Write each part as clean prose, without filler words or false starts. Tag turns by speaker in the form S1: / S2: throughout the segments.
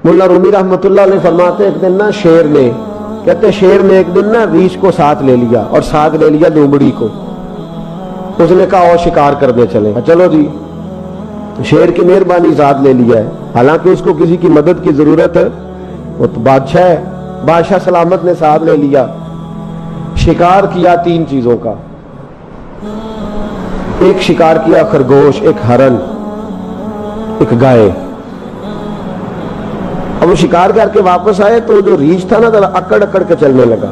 S1: मुल्ला रूमी रहमतुल्लाह अलैह फरमाते एक दिन ना शेर ने, कहते शेर ने एक दिन ना रीछ को साथ ले लिया और साथ ले लिया लोमड़ी को। उसने कहा और शिकार करने चले। चलो जी, शेर की मेहरबानी साथ ले लिया है, हालांकि उसको किसी की मदद की जरूरत है, वो तो बादशाह है, बादशाह सलामत ने साथ ले लिया। शिकार किया 3 चीजों का, एक शिकार किया खरगोश, एक हरन, एक गाय। अब वो शिकार करके वापस आए तो जो रीछ था ना जरा अकड़ अकड़ के चलने लगा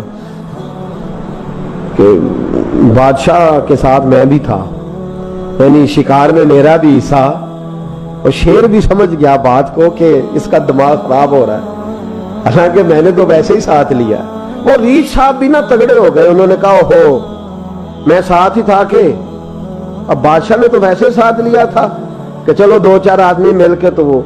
S1: कि बादशाह के साथ मैं भी था, यानी शिकार में मेरा भी हिस्सा। और शेर भी समझ गया बात को कि इसका दिमाग खराब हो रहा है, हालांकि मैंने तो वैसे ही साथ लिया। वो रीछ साहब भी ना तगड़े हो गए, उन्होंने कहा ओहो मैं साथ ही था के, अब बादशाह ने तो वैसे साथ लिया था कि चलो 2-4 आदमी मिलके। तो वो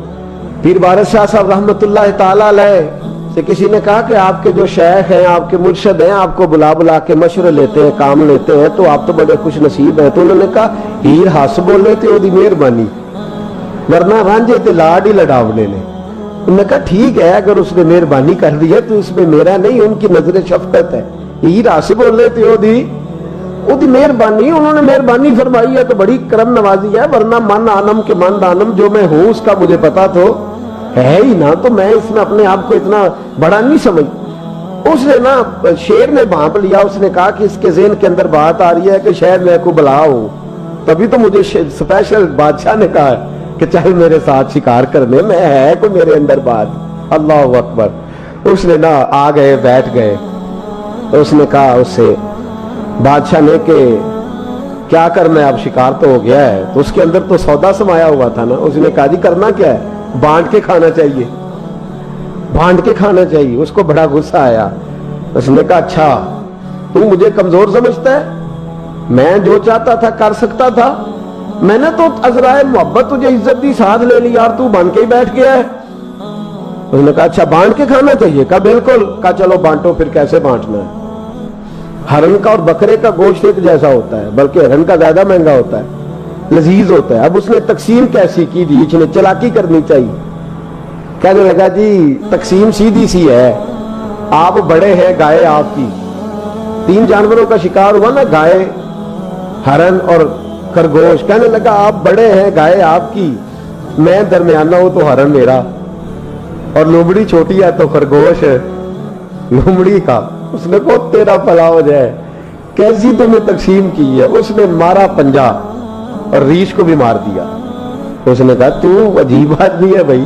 S1: पीर वारिस शाह साहब रहमतुल्लाह ताला अलैह से किसी ने कहा कि आपके जो शेख हैं, आपके मुर्शिद हैं, आपको बुला बुला के मशवरे लेते हैं, काम लेते हैं, तो आप तो बड़े खुश नसीब हैं। तो उन्होंने कहा हीर हस बोले तो ओदी मेहरबानी, वरना रांझे ते लाड ही लड़ावने ने। उन्होंने कहा ठीक है, अगर उसने मेहरबानी कर दी है तो इसमें मेरा नहीं, उनकी नजर शफकत है। हीर हस बोले तो ओदी मेहरबानी, उन्होंने मेहरबानी फरमाई है तो बड़ी करम नवाजी है, वरना मन आनम के मन दानम, जो मैं हूं उसका मुझे पता तो है ही ना, तो मैं इसमें अपने आप को इतना बड़ा नहीं समझ। उसने ना शेर ने भांप लिया, उसने कहा कि इसके ज़हन के अंदर बात आ रही है कि शायद मैं को बुलाओ, तभी तो मुझे स्पेशल बादशाह ने कहा कि चल मेरे साथ शिकार करने में, है को मेरे अंदर बात। अल्लाह अकबर। उसने ना आ गए, बैठ गए। तो उसने कहा उससे बादशाह ने कि क्या करना है, अब शिकार तो हो गया है। तो उसके अंदर तो सौदा समाया हुआ था ना। उसने कहा जी करना क्या है, बांट के खाना चाहिए, बांट के खाना चाहिए। उसको बड़ा गुस्सा आया। उसने कहा अच्छा तू मुझे कमजोर समझता है, मैं जो चाहता था कर सकता था, मैंने तो अजराए मोहब्बत तुझे इज्जत दी, साथ ले ली यार, तू बन के ही बैठ गया है। उसने कहा अच्छा बांट के खाना चाहिए। कहा बिल्कुल। कहा चलो बांटो, फिर कैसे बांटना है। हरन का और बकरे का गोश्त एक जैसा होता है, बल्कि हरन का ज्यादा महंगा होता है, लजीज होता है। अब उसने तकसीम कैसी की दी, इसने चालाकी करनी चाहिए। कहने लगा जी तकसीम सीधी सी है, आप बड़े हैं, गाय आपकी, 3 जानवरों का शिकार हुआ ना, गाय, हरन और खरगोश। कहने लगा आप बड़े हैं, गाय आपकी, मैं दरमियाना हूं तो हरन मेरा, और लोमड़ी छोटी है तो खरगोश लोमड़ी का। उसने को तेरा भला हो जाए, कैसी तुमने तकसीम की है। उसने मारा पंजा और रीछ को भी मार दिया। उसने कहा तू अजीब आदमी है भाई,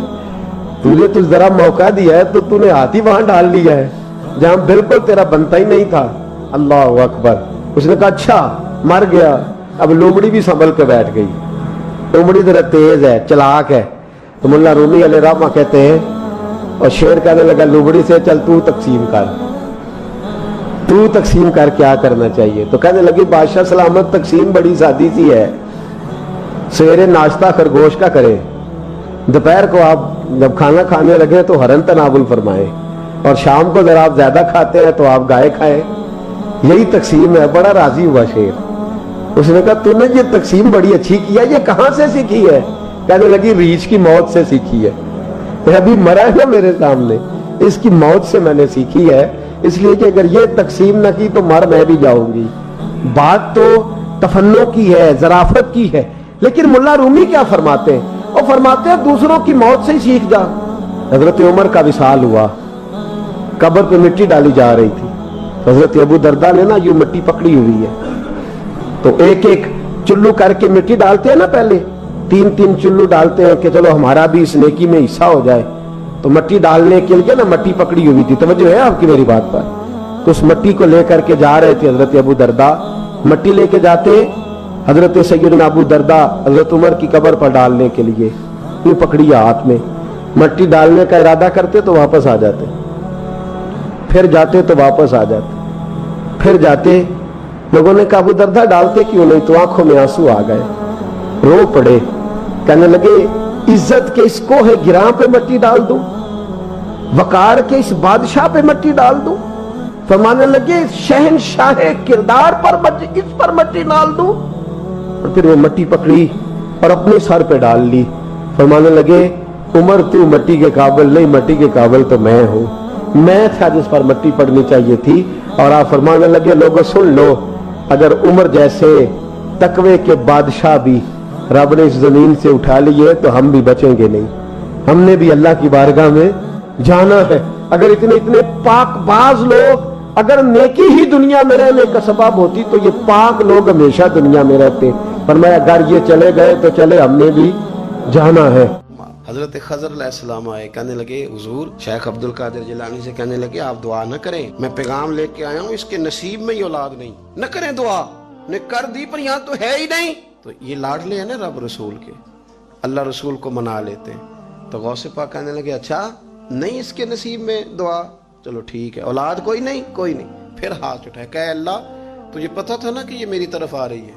S1: तुझे तो जरा मौका दिया है तो तूने हाथ ही वहां डाल लिया है जहां बिल्कुल तेरा बनता ही नहीं था। अल्लाह अकबर। उसने कहा अच्छा मर गया। अब लोमड़ी भी संभल के बैठ गई। लोमड़ी जरा तेज है, चालाक है। तो मुल्ला रूमी अलैह रहमा कहते हैं, और शेर कहने लगा लोमड़ी से चल तू तकसीम कर, तू तकसीम कर, क्या करना चाहिए। तो कहने लगी बादशाह सलामत तकसीम बड़ी सादी सी है, सवेरे नाश्ता खरगोश का करें, दोपहर को आप जब खाना खाने लगे तो हरन तनावुल फरमाए, और शाम को जरा आप ज्यादा खाते हैं तो आप गाय खाएं, यही तकसीम है। बड़ा राजी हुआ शेर। उसने कहा तूने ये तकसीम बड़ी अच्छी की है, ये कहां से सीखी है। कहने लगी रीछ की मौत से सीखी है, तो अभी मरा है ना मेरे सामने, इसकी मौत से मैंने सीखी है, इसलिए कि अगर ये तकसीम न की तो मर मैं भी जाऊंगी। बात तो तफन्नो की है, जराफत की है, लेकिन मुल्ला रूमी क्या फरमाते हैं, और फरमाते हैं दूसरों की मौत से ही सीख जा। हजरत उमर का विसाल हुआ, कब्र पे मिट्टी डाली जा रही थी, हजरत अबू दरदा ने ना यूं मिट्टी पकड़ी हुई है, तो एक एक चुल्लू करके मिट्टी डालते हैं ना, पहले 3-3 चुल्लू डालते हैं कि चलो हमारा भी इस नेकी में हिस्सा हो जाए। तो मिट्टी डालने के लिए ना मट्टी पकड़ी हुई थी, तवज्जो है आपकी मेरी बात पर। तो उस मट्टी को लेकर के जा रहे थे हजरत अबू दरदा, मट्टी लेके जाते हजरत सैयदना अबू दरदा हजरत उमर की कब्र पर डालने के लिए, यूं पकड़ी हाथ में, मट्टी डालने का इरादा करते तो वापस आ जाते, फिर जाते तो वापस आ जाते, फिर जाते। लोगों ने कहा अबू दरदा डालते क्यों नहीं, तो आंखों में आंसू आ गए, रो पड़े। कहने लगे इज्जत के इस कोहे गिरा पे मट्टी डाल दूं, वकार के इस बादशाह पे मट्टी डाल दूं। फरमाने लगे शहनशाह किरदार पर इस पर मट्टी डाल दूं। और फिर वो मट्टी पकड़ी और अपने सर पे डाल ली। फरमाने लगे उमर तू मट्टी के काबिल नहीं, मट्टी के काबिल तो मैं हूँ, मैं था जिस पर मट्टी पड़नी चाहिए थी। और आप फरमाने लगे लोगों सुन लो, अगर उमर जैसे तकवे के बादशाह भी रब ने इस जमीन से उठा लिए तो हम भी बचेंगे नहीं, हमने भी अल्लाह की बारगाह में जाना है। अगर इतने इतने पाकबाज लोग अगर नेकी ही दुनिया में रहने का सबब होती तो ये पाक लोग हमेशा दुनिया में रहते। फरमाया अगर ये चले गए तो चले, हमने भी जाना है।
S2: हजरत खजर अलैहिस्सलाम आए, कहने लगे हुजूर, शेख अब्दुल कादिर जिलानी से कहने लगे आप दुआ न करें, मैं पैगाम लेके आया हूँ, इसके नसीब में ही औलाद नहीं, न करें दुआ, ने कर दी पर यहाँ तो है ही नहीं। तो ये लाडले हैं ना रब रसूल के, अल्लाह रसूल को मना लेते हैं। तो गौसे पाक कहने लगे अच्छा नहीं इसके नसीब में दुआ, चलो ठीक है, औलाद कोई नहीं, कोई नहीं। फिर हाथ उठाए, कहे अल्लाह तुझे पता था ना कि ये मेरी तरफ आ रही है,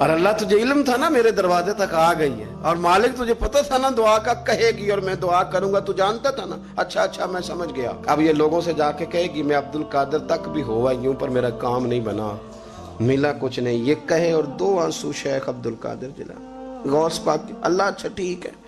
S2: और अल्लाह तुझे इल्म था ना मेरे दरवाजे तक आ गई है, और मालिक तुझे पता था ना दुआ का कहेगी और मैं दुआ करूंगा, तू जानता था ना। अच्छा अच्छा मैं समझ गया। अब ये लोगों से जाके कहेगी मैं अब्दुल कादिर तक भी हुआ यूं पर मेरा काम नहीं बना, मिला कुछ नहीं, ये कहे और दो आंसू शेख अब्दुल कादिर जिलानी गौस पाक, अल्लाह अच्छा ठीक है।